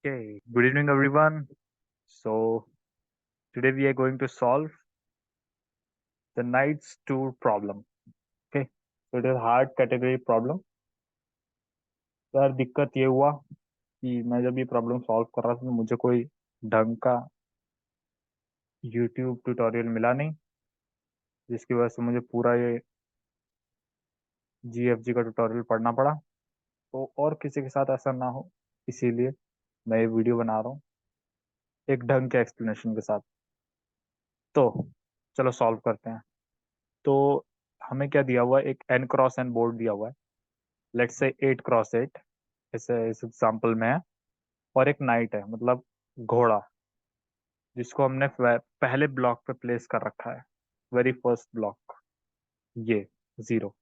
Okay, good evening everyone. So today we are going to solve the night's tour problem. Okay, so it is hard category problem. तो यार दिक्कत ये हुआ कि मैं जब ये प्रॉब्लम सॉल्व कर रहा था तो मुझे कोई ढंग का YouTube ट्यूटोरियल मिला नहीं, जिसकी वजह से मुझे पूरा ये GFG का ट्यूटोरियल पढ़ना पड़ा। तो और किसी के साथ ऐसा ना हो, इसीलिए मैं ये वीडियो बना रहा हूँ एक ढंग के एक्सप्लेनेशन के साथ। तो चलो सॉल्व करते हैं। तो हमें क्या दिया हुआ है, एक n क्रॉस n बोर्ड दिया हुआ है। लेट्स से 8 क्रॉस 8 ऐसे इस एग्जाम्पल में है। और एक नाइट है, मतलब घोड़ा, जिसको हमने पहले ब्लॉक पे प्लेस कर रखा है, वेरी फर्स्ट ब्लॉक, ये 0।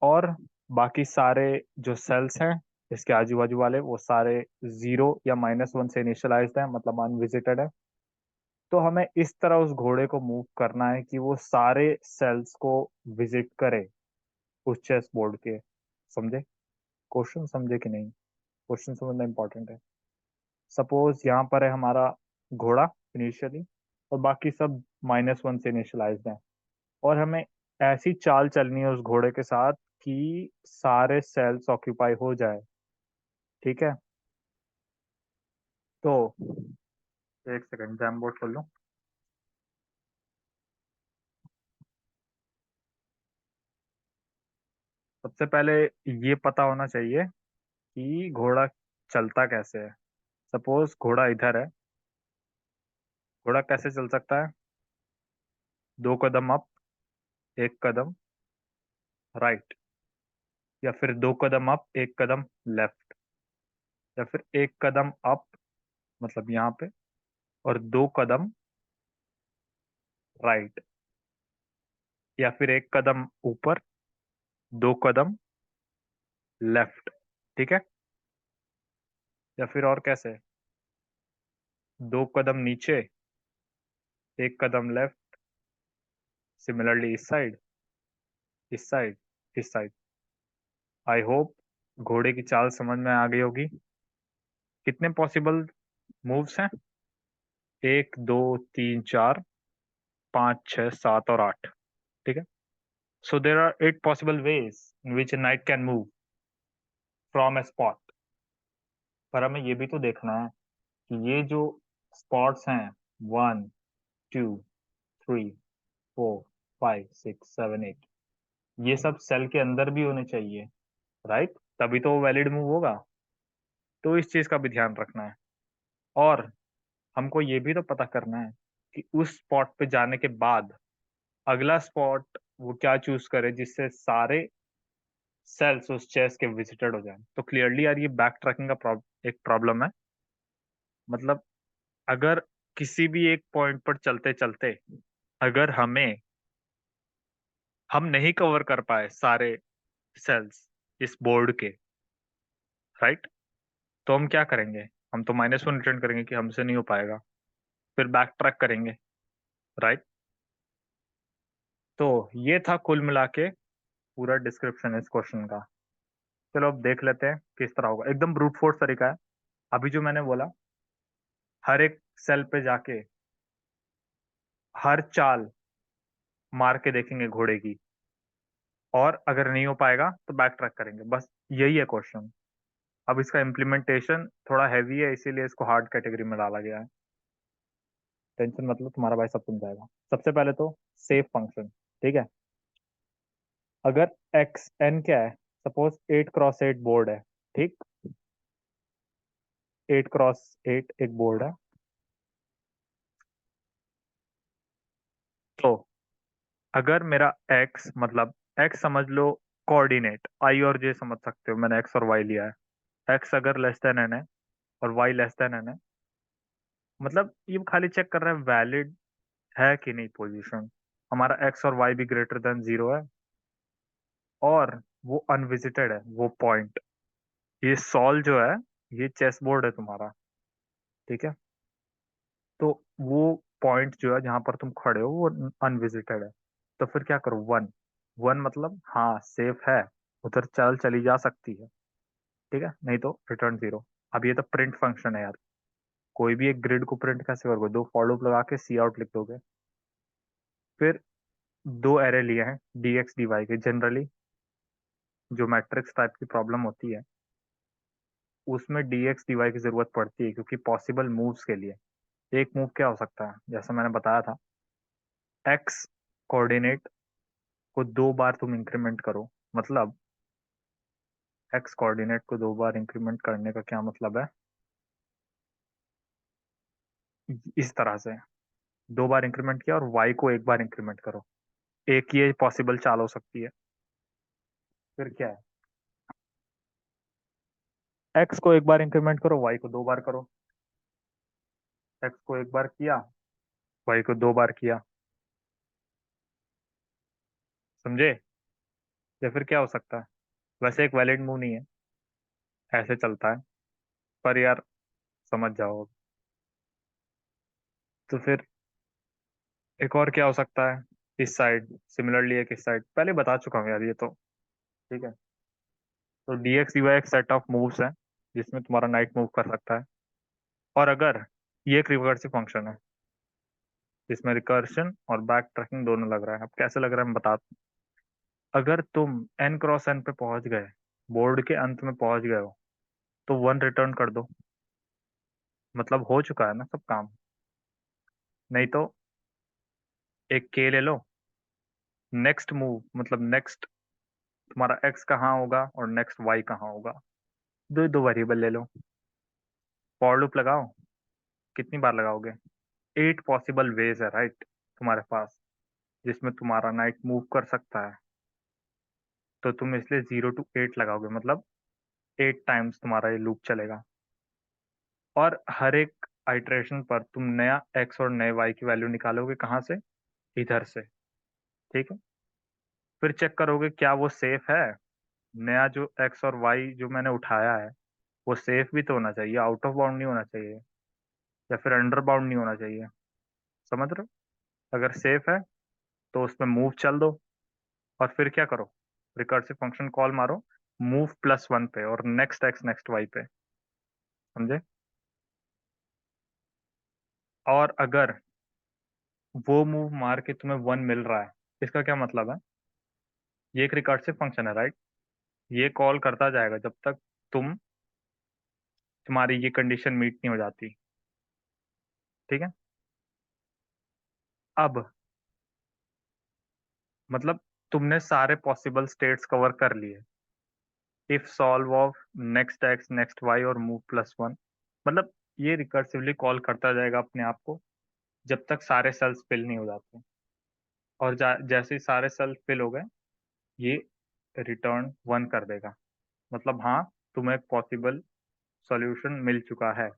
और बाकी सारे जो सेल्स हैं इसके आजू बाजू वाले, वो सारे 0 या -1 से इनिशियलाइज्ड है, मतलब अनविजिटेड है। तो हमें इस तरह उस घोड़े को मूव करना है कि वो सारे सेल्स को विजिट करे उस चेस बोर्ड के। समझे क्वेश्चन? समझे कि नहीं? क्वेश्चन समझना इंपॉर्टेंट है। सपोज यहाँ पर है हमारा घोड़ा इनिशियली, और बाकी सब -1 से इनिशियलाइज्ड हैं। और हमें ऐसी चाल चलनी है उस घोड़े के साथ कि सारे सेल्स ऑक्यूपाई हो जाए। ठीक है, तो एक सेकंड जैम बोर्ड खोल लो। सबसे पहले ये पता होना चाहिए कि घोड़ा चलता कैसे है। सपोज घोड़ा इधर है, घोड़ा कैसे चल सकता है? 2 कदम अप, 1 कदम राइट, या फिर 2 कदम अप 1 कदम लेफ्ट, या फिर 1 कदम अप, मतलब यहाँ पे, और 2 कदम राइट, या फिर 1 कदम ऊपर, 2 कदम लेफ्ट। ठीक है, या फिर और कैसे? 2 कदम नीचे, 1 कदम लेफ्ट, सिमिलरली इस साइड, इस साइड, इस साइड। आई होप घोड़े की चाल समझ में आ गई होगी। कितने पॉसिबल मूव्स हैं? 1 2 3 4 5 6 7 और 8। ठीक है, so there are 8 possible ways in which a knight can move from a spot। पर हमें ये भी तो देखना है कि ये जो स्पॉट्स हैं, 1 2 3 4 5 6 7 8, ये सब सेल के अंदर भी होने चाहिए, राइट? तभी तो वो वैलिड मूव होगा। तो इस चीज का भी ध्यान रखना है। और हमको ये भी तो पता करना है कि उस स्पॉट पे जाने के बाद अगला स्पॉट वो क्या चूज करे जिससे सारे सेल्स उस चेस के विजिटेड हो जाए। तो क्लियरली यार ये बैक ट्रैकिंग का एक प्रॉब्लम है। मतलब अगर किसी भी एक पॉइंट पर चलते चलते अगर हम नहीं कवर कर पाए सारे सेल्स इस बोर्ड के, राइट, तो हम क्या करेंगे? हम तो -1 रिटर्न करेंगे कि हमसे नहीं हो पाएगा, फिर बैक ट्रैक करेंगे, राइट। तो ये था कुल मिला के पूरा डिस्क्रिप्शन इस क्वेश्चन का। चलो अब देख लेते हैं किस तरह होगा। एकदम ब्रूट फोर्स तरीका है। अभी जो मैंने बोला, हर एक सेल पे जाके हर चाल मार के देखेंगे घोड़े की, और अगर नहीं हो पाएगा तो बैक ट्रैक करेंगे। बस यही है क्वेश्चन। अब इसका इम्प्लीमेंटेशन थोड़ा हैवी है, इसीलिए इसको हार्ड कैटेगरी में डाला गया है। टेंशन मतलब, तुम्हारा भाई सब समझाएगा। सबसे पहले तो सेफ फंक्शन। ठीक है, अगर एक्स एन क्या है, सपोज 8 क्रॉस 8 बोर्ड है। ठीक, 8 क्रॉस 8 एक बोर्ड है। तो अगर मेरा एक्स, मतलब एक्स समझ लो कोऑर्डिनेट, आई और जे समझ सकते हो, मैंने एक्स और वाई लिया है। एक्स अगर लेस देन एन है और वाई लेस देन एन है, मतलब ये खाली चेक कर रहा है वैलिड है कि नहीं पोजीशन। हमारा एक्स और वाई भी ग्रेटर देन 0 है, और वो अनविजिटेड है वो पॉइंट। ये सॉल जो है, ये चेस बोर्ड है तुम्हारा। ठीक है, तो वो पॉइंट जो है जहां पर तुम खड़े हो वो अनविजिटेड है। तो फिर क्या करो? 1 1 मतलब हाँ सेफ है, उधर चल चली जा सकती है। ठीक है, नहीं तो रिटर्न 0। अब ये तो प्रिंट फंक्शन है यार, कोई भी एक ग्रिड को प्रिंट कैसे करोगे? दो फॉर लूप लगा के सी आउट लिख दोगे। फिर दो एरे लिए हैं डी एक्स डी वाई के। जनरली जो मैट्रिक्स टाइप की प्रॉब्लम होती है उसमें डी एक्स डी वाई की जरूरत पड़ती है, क्योंकि पॉसिबल मूव्स के लिए एक मूव क्या हो सकता है, जैसा मैंने बताया था, एक्स कोऑर्डिनेट को दो बार तुम इंक्रीमेंट करो। मतलब एक्स कोऑर्डिनेट को दो बार इंक्रीमेंट करने का क्या मतलब है, इस तरह से दो बार इंक्रीमेंट किया और वाई को एक बार इंक्रीमेंट करो। एक ये पॉसिबल चाल हो सकती है। फिर क्या है, एक्स को एक बार इंक्रीमेंट करो, वाई को दो बार करो। एक्स को एक बार किया, वाई को दो बार किया। समझे? या फिर क्या हो सकता है, वैसे एक वैलिड मूव नहीं है, ऐसे चलता है, पर यार समझ जाओ। तो फिर एक और क्या हो सकता है, इस साइड सिमिलरली एक इस साइड, पहले बता चुका हूँ यार ये तो। ठीक है, तो डी एक्स डी वाई एक सेट ऑफ मूव्स है जिसमें तुम्हारा नाइट मूव कर सकता है। और अगर ये एक रिकर्सिव फंक्शन है जिसमें रिकर्शन और बैक ट्रैकिंग दोनों लग रहा है। अब कैसे लग रहा है मैं बता। अगर तुम एन क्रॉस एन पे पहुंच गए, बोर्ड के अंत में पहुंच गए हो, तो वन रिटर्न कर दो, मतलब हो चुका है ना सब काम। नहीं तो एक के ले लो, नेक्स्ट मूव मतलब नेक्स्ट तुम्हारा एक्स कहाँ होगा और नेक्स्ट वाई कहाँ होगा, दो दो वेरिएबल ले लो। फॉर लूप लगाओ, कितनी बार लगाओगे? एट पॉसिबल वेज है राइट तुम्हारे पास, जिसमें तुम्हारा नाइट मूव कर सकता है। तो तुम इसलिए 0 to 8 लगाओगे, मतलब 8 टाइम्स तुम्हारा ये लूप चलेगा। और हर एक आइटरेशन पर तुम नया एक्स और नए वाई की वैल्यू निकालोगे, कहाँ से? इधर से। ठीक है, फिर चेक करोगे क्या वो सेफ है। नया जो एक्स और वाई जो मैंने उठाया है वो सेफ भी तो होना चाहिए, आउट ऑफ बाउंड नहीं होना चाहिए, या फिर अंडर बाउंड नहीं होना चाहिए। समझ रहे हो? अगर सेफ है तो उसमें मूव चल दो, और फिर क्या करो, रिकर्सिव फंक्शन कॉल मारो मूव +1 पे और नेक्स्ट एक्स नेक्स्ट वाई पे। समझे? और अगर वो मूव मार के तुम्हें 1 मिल रहा है, इसका क्या मतलब है, ये एक रिकर्सिव फंक्शन है राइट, ये कॉल करता जाएगा जब तक तुम्हारी ये कंडीशन मीट नहीं हो जाती। ठीक है, अब मतलब तुमने सारे पॉसिबल स्टेट्स कवर कर लिए। If solve of next x next y और मूव +1, मतलब ये रिकर्सिवली कॉल करता जाएगा अपने आप को जब तक सारे सेल्स फिल नहीं हो जाते। और जैसे ही सारे सेल्स फिल हो गए, ये रिटर्न 1 कर देगा, मतलब हाँ, तुम्हें एक पॉसिबल सॉल्यूशन मिल चुका है।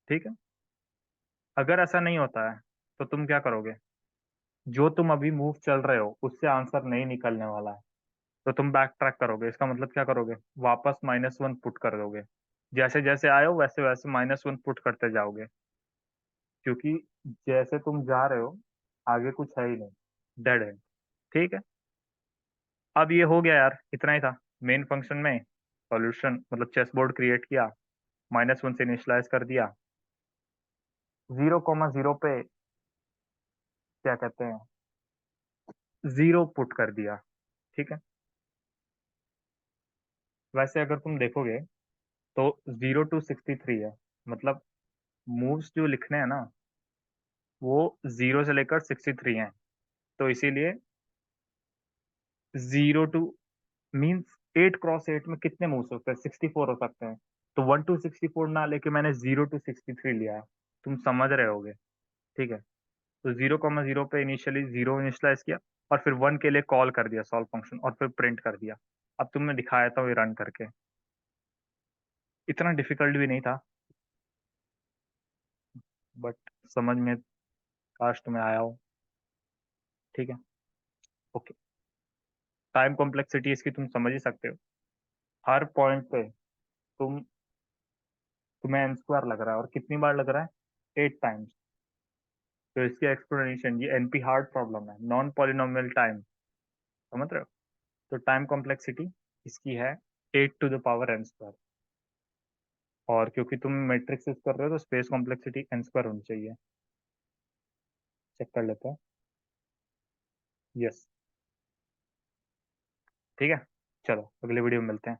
ठीक है, अगर ऐसा नहीं होता है तो तुम क्या करोगे, जो तुम अभी मूव चल रहे हो उससे आंसर नहीं निकलने वाला है, तो तुम बैक ट्रैक करोगे। इसका मतलब क्या करोगे, वापस -1 पुट कर दोगे। जैसे जैसे आए हो वैसे वैसे -1 पुट करते जाओगे, क्योंकि जैसे तुम जा रहे हो आगे कुछ है ही नहीं, डेड है। ठीक है, अब ये हो गया यार, इतना ही था मेन फंक्शन में। सॉल्यूशन मतलब चेस बोर्ड क्रिएट किया, -1 से इनिशियलाइज कर दिया, 0,0 पे क्या कहते हैं, 0 पुट कर दिया। ठीक है, वैसे अगर तुम देखोगे तो 0 to 63 है, मतलब मूव्स जो लिखने हैं ना वो 0 से लेकर 63 हैं। तो इसीलिए 0 to मीन्स 8 क्रॉस 8 में कितने मूव्स होते हैं, 64 हो सकते हैं। तो 1 to 64 ना लेके मैंने 0 to 63 लिया है, तुम समझ रहे होगे। ठीक है, तो 0,0 पे इनिशियली 0 इनिशियलाइज किया, और फिर 1 के लिए कॉल कर दिया सॉल्व फंक्शन, और फिर प्रिंट कर दिया। अब तुमने दिखाया था वो रन करके, इतना डिफिकल्ट भी नहीं था, बट समझ में काश तुम्हें आया हो। ठीक है, ओके। टाइम कॉम्प्लेक्सिटी इसकी तुम समझ ही सकते हो, हर पॉइंट पे तुम्हें एन स्क्वायर लग रहा है, और कितनी बार लग रहा है, 8 टाइम्स। तो इसकी एक्सप्लेनेशन ये एनपी हार्ड प्रॉब्लम है, नॉन पॉलिनोमियल टाइम। समझ रहे हो? तो टाइम कॉम्प्लेक्सिटी इसकी है 8 to the power n square. और क्योंकि तुम मैट्रिक्स यूज कर रहे हो तो स्पेस कॉम्प्लेक्सिटी एन स्क्वायर होनी चाहिए। चेक कर लेते हैं। यस। ठीक है। चलो अगले वीडियो में मिलते हैं।